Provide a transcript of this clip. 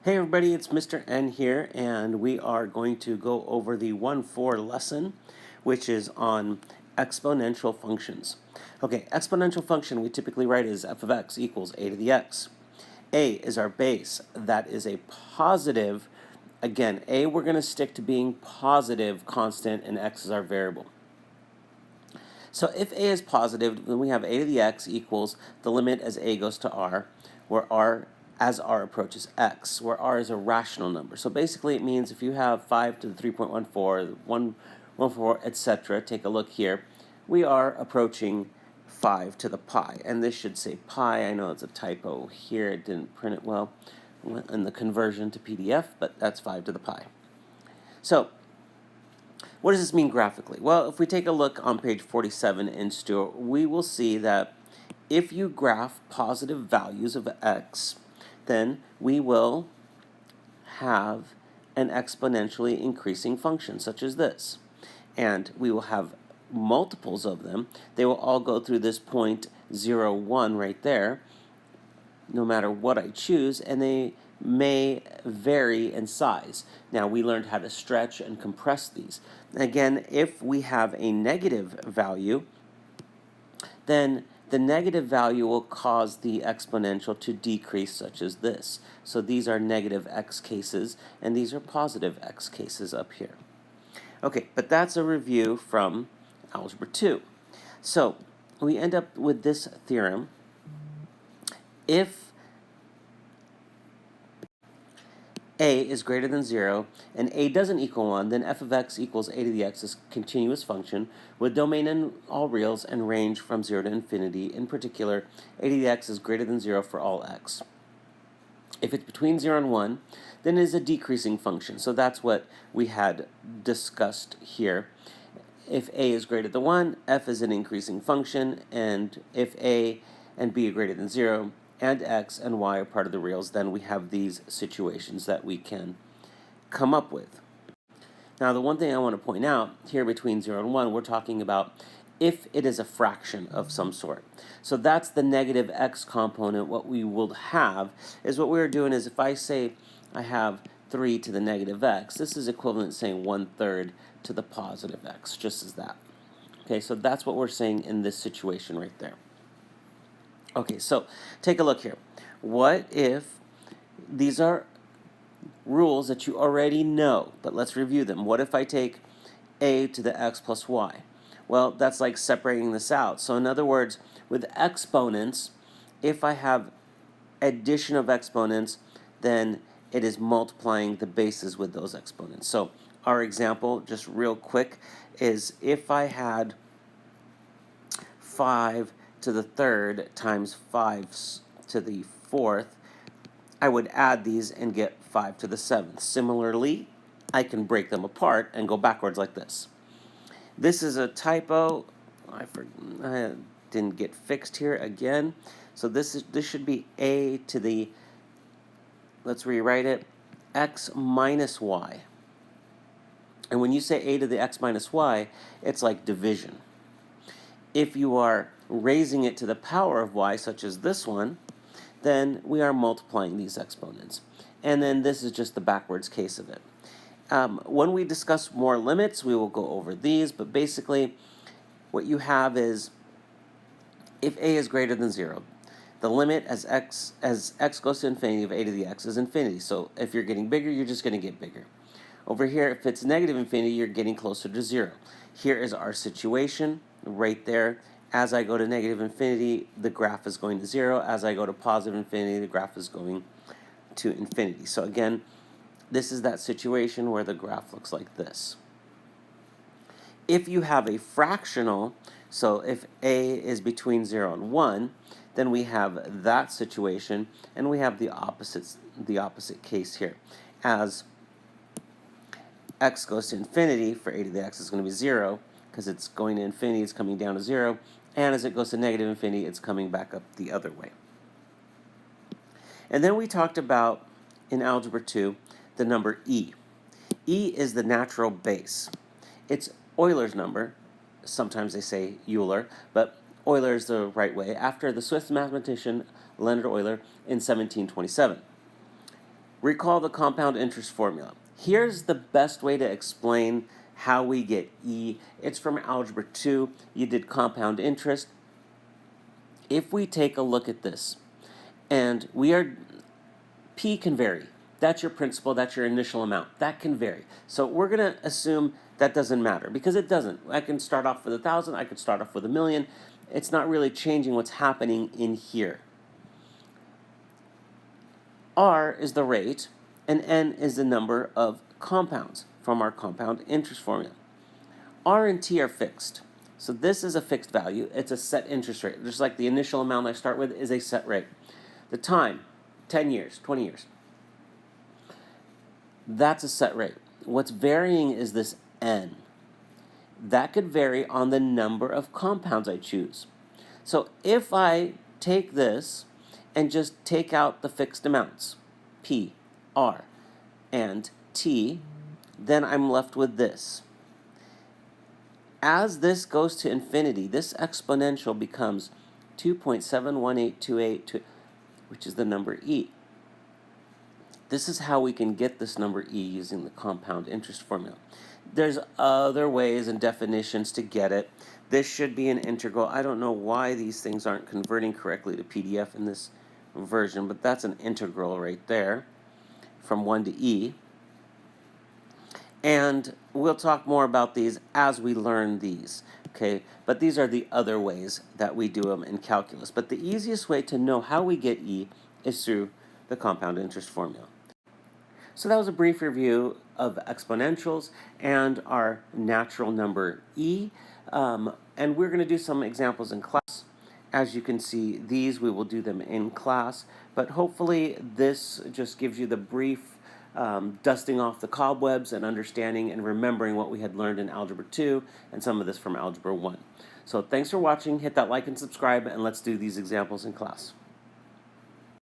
Hey everybody, it's Mr. N here, and we are going to go over the 1-4 lesson, which is on exponential functions. Okay, exponential function we typically write as f of x equals a to the x. A is our base. That is a positive. Again, a we're going to stick to being positive constant, and x is our variable. So if a is positive, then we have a to the x equals the limit as a goes to r, where r as r approaches x, where r is a rational number. So basically it means if you have 5 to the 3.14, 114, etc., take a look here, we are approaching 5 to the pi. And this should say pi. I know it's a typo here. It didn't print it well in the conversion to PDF, but that's 5 to the pi. So what does this mean graphically? Well, if we take a look on page 47 in Stewart, we will see that if you graph positive values of x, then we will have an exponentially increasing function, such as this. And we will have multiples of them. They will all go through this point 0, 1 right there, no matter what I choose, and they may vary in size. Now, we learned how to stretch and compress these. Again, if we have a negative value, then the negative value will cause the exponential to decrease, such as this. So these are negative x cases, and these are positive x cases up here. Okay, but that's a review from Algebra 2. So we end up with this theorem. If a is greater than 0 and a doesn't equal 1, then f of x equals a to the x is a continuous function with domain in all reals and range from 0 to infinity. In particular, a to the x is greater than 0 for all x. If it's between 0 and 1, then it is a decreasing function. So that's what we had discussed here. If a is greater than 1, f is an increasing function, and if a and b are greater than 0, and x and y are part of the reals, then we have these situations that we can come up with. Now, the one thing I want to point out here between 0 and 1, we're talking about if it is a fraction of some sort. So that's the negative x component. What we will have is what we're doing is if I say I have 3 to the negative x, this is equivalent to saying 1/3 to the positive x, just as that. Okay, so that's what we're saying in this situation right there. Okay, so take a look here. What if these are rules that you already know, but let's review them. What if I take a to the x plus y? Well, that's like separating this out. So in other words, with exponents, if I have addition of exponents, then it is multiplying the bases with those exponents. So our example, just real quick, is if I had 5 to the third times 5 to the fourth, I would add these and get 5 to the seventh. Similarly, I can break them apart and go backwards like this. This is a typo. I didn't get fixed here again. So this should be a to the, let's rewrite it, x minus y. And when you say a to the x minus y, it's like division. If you are raising it to the power of y, such as this one, then we are multiplying these exponents. And then this is just the backwards case of it. When we discuss more limits, we will go over these, but basically what you have is if a is greater than 0, the limit as x goes to infinity of a to the x is infinity. So if you're getting bigger, you're just going to get bigger. Over here, if it's negative infinity, you're getting closer to 0. Here is our situation right there. As I go to negative infinity, the graph is going to 0. As I go to positive infinity, the graph is going to infinity. So again, this is that situation where the graph looks like this. If you have a fractional, so if a is between 0 and 1, then we have that situation, and we have the opposite case here. As x goes to infinity, for a to the x is going to be 0, because it's going to infinity, it's coming down to 0, and as it goes to negative infinity, it's coming back up the other way. And then we talked about, in Algebra 2, the number e. E is the natural base. It's Euler's number. Sometimes they say Euler, but Euler is the right way, after the Swiss mathematician Leonhard Euler in 1727. Recall the compound interest formula. Here's the best way to explain how we get E. It's from Algebra 2. You did compound interest. If we take a look at this, and P can vary. That's your principal, that's your initial amount. That can vary. So we're going to assume that doesn't matter, because it doesn't. I can start off with 1,000, I could start off with 1,000,000. It's not really changing what's happening in here. R is the rate, and N is the number of compounds from our compound interest formula. R and T are fixed. So this is a fixed value. It's a set interest rate. Just like the initial amount I start with is a set rate. The time, 10 years, 20 years. That's a set rate. What's varying is this N. That could vary on the number of compounds I choose. So if I take this and just take out the fixed amounts, P, R, and T, then I'm left with this. As this goes to infinity, this exponential becomes 2.71828, which is the number E. This is how we can get this number E using the compound interest formula. There's other ways and definitions to get it. This should be an integral. I don't know why these things aren't converting correctly to PDF in this version, but that's an integral right there from 1 to E. And we'll talk more about these as we learn these, okay? But these are the other ways that we do them in calculus. But the easiest way to know how we get E is through the compound interest formula. So that was a brief review of exponentials and our natural number E. And we're going to do some examples in class. As you can see, these we will do them in class. But hopefully this just gives you the brief dusting off the cobwebs and understanding and remembering what we had learned in Algebra 2 and some of this from Algebra 1. So thanks for watching. Hit that like and subscribe, and let's do these examples in class.